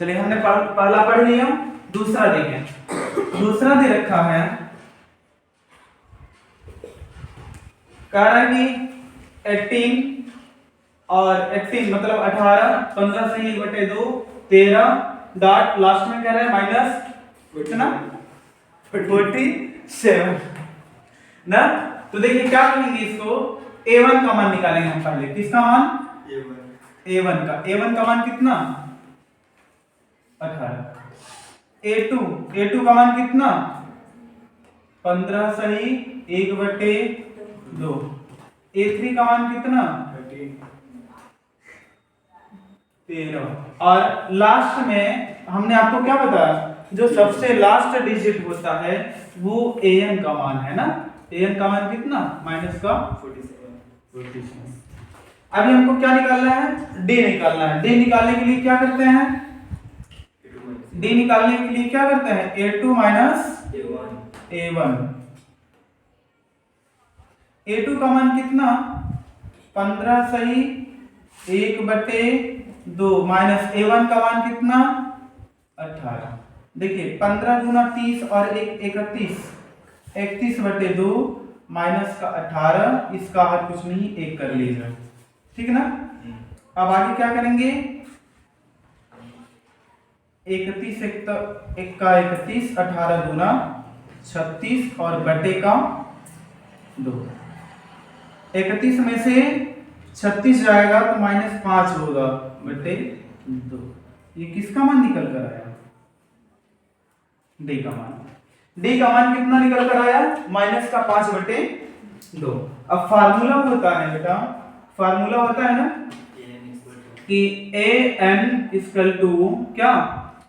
चलिए हमने पहला पढ़ लिया, दूसरा देखें। दूसरा दे रखा है, कह रहा है कि 18 और 18 मतलब 18, 15 से 1/2 13 डॉट लास्ट में कह रहा है माइनस कितना 47 ना। तो देखिए क्या करेंगे, इसको a1 का मान निकालेंगे हम पहले। किसका मान? a1 का। a1 का मान कितना 18। a2 का मान कितना 15 सही 1/2। a3 का मान कितना 13। और लास्ट में हमने आपको क्या बताया, जो सबसे लास्ट डिजिट होता है वो an का मान है ना। an का मान कितना माइनस का 47। अभी हमको क्या निकालना है, d निकालना है। d निकालने के लिए क्या करते हैं, d निकालने के लिए क्या करते हैं, a2 माइनस a1। a2 का मान कितना 15 सही 1/2 माइनस a1 का मान कितना 18। देखिए 15 दूना 30 और 1 31, 31/2 माइनस का 18, इसका हर कुछ नहीं 1 कर लीजिए, ठीक है ना। अब आगे क्या करेंगे, 31 1 का 31, 18 दूना 36 और बटे का 2। 31 में से 36 जाएगा तो -5 होगा बटे 2। ये किसका मान निकल कर आया, d का मान। d का मान कितना निकल कर आया -5/2। अब फार्मूला होता है बेटा, फार्मूला होता है ना कि an इक्वल टू क्या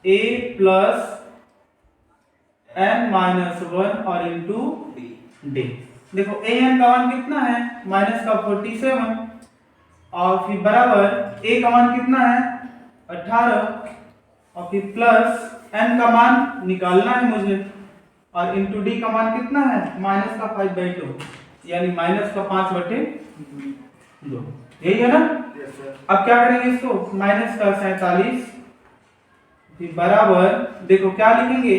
a प्लस n-1 और इंटू d। देखो an का मान कितना है -47 और फिर बराबर a का मान कितना है 18 और फिर प्लस n का मान निकालना है मुझे और इंटू d का मान कितना है -5/2 यानी -5/2। यही है ना। अब क्या करेंगे इसको -47 फिर बराबर, देखो क्या लिखेंगे,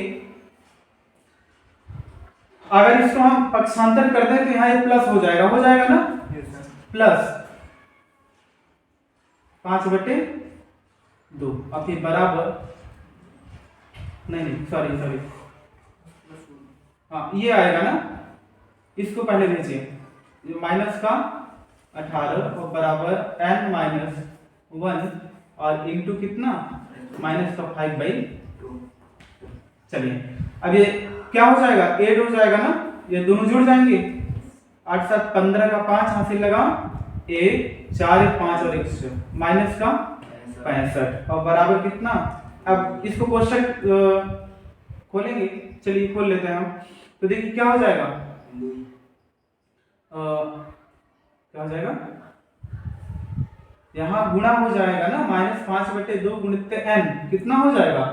अगर इसको हम पक्षांतर कर दें तो यहाँ ये प्लस हो जाएगा ना, प्लस 5/2 और फिर बराबर, नहीं सॉरी हाँ ये आएगा ना, इसको पहले भेजिए माइनस का 18 और बराबर n-1 और इंटू कितना -5/2। चलिए अब ये क्या हो जाएगा, 8 हो जाएगा ना, ये दोनों जुड़ जाएंगे। 8 7 15 का 5 हासिल लगा 1 4 1 5 और 1 माइनस का 65 और बराबर कितना। अब इसको कोष्टक खोलेंगे, चलिए खोल लेते हैं हम। तो देखिए क्या हो जाएगा, क्या हो जाएगा, यहाँ गुणा हो जाएगा ना -5/2 गुणित n कितना हो जाएगा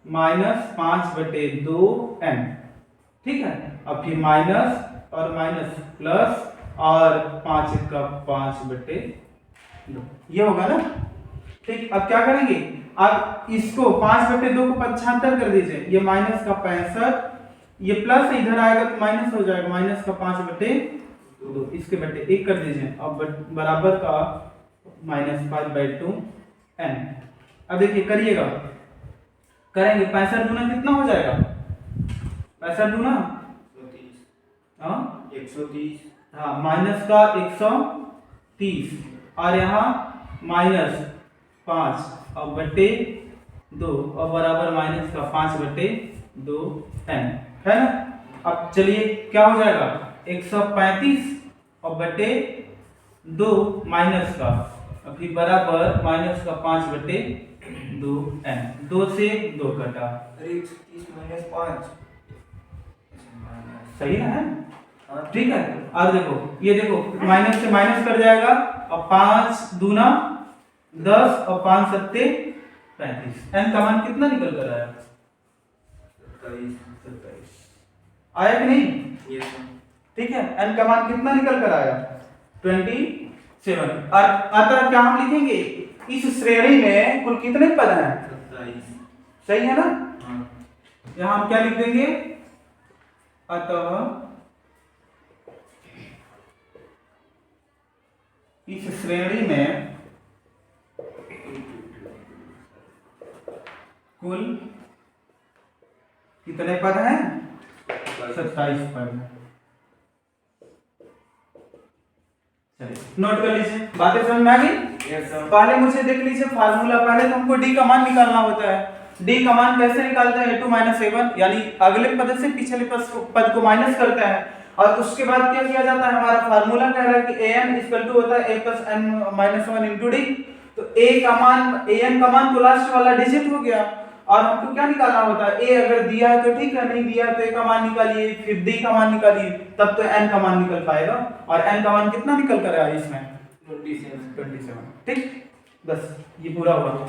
-5/2n, ठीक है। अब फिर माइनस और माइनस प्लस और 5 का 5/2 ये होगा ना, ठीक। अब क्या करेंगे, अब इसको 5/2 को पक्षांतर कर दीजिए, ये माइनस का 65, ये प्लस इधर आएगा तो माइनस हो जाएगा माइनस का 5/2, इसके बटे 1 कर दीजिए अब बराबर का -5/2n। अब देखिए करिएगा, करेंगे 65 दूना कितना हो जाएगा, 65 दूना 130, हाँ माइनस का 130 और यहाँ -5 और बटे 2 और बराबर माइनस का 5/2n है ना। अब चलिए क्या हो जाएगा 135 और बटे 2 माइनस का और फिर बराबर माइनस का 5/2n। 2 से 2 कटा, 130 - 5 सही ना है, ठीक है। और देखो ये देखो माइनस से माइनस कर जाएगा और 5 दूना 10 और 5 सत्ते 35। n का मान कितना निकल कर आया 27 आया कि नहीं, ठीक है। n का मान कितना निकल कर आया 27। और अतः क्या हम लिखेंगे, इस श्रेणी में कुल कितने पद हैं सही है ना? हाँ। यहाँ हम क्या लिख देंगे, अतः इस श्रेणी में कुल कितने पद हैं? 27 पद हैं। चलिए नोट कर लीजिए, बातें समझ में आ गई? Yes sir. पहले मुझे देख लीजिए फार्मूला, पहले तो हमको डी का मान निकालना होता है। डी का मान कैसे निकालते हैं? a2 - a1, यानी अगले पद से पिछले पद को माइनस करते हैं, और उसके बाद क्या किया जाता है? हमारा फार्मूला कह रहा है कि an इक्वल टू होता है a + n - 1 इनटू d। तो a का मान, an का मान तो लास्ट वाला डिजिट हो गया, और हमको क्या निकालना होता है? a अगर दिया है तो ठीक है, नहीं दिया है तो a का मान निकालिए, फिर d का मान निकालिए, तब तो n का मान निकल पाएगा। और n का मान कितना निकल कर आया इसमें? 27। 27। ठीक, बस ये पूरा हुआ।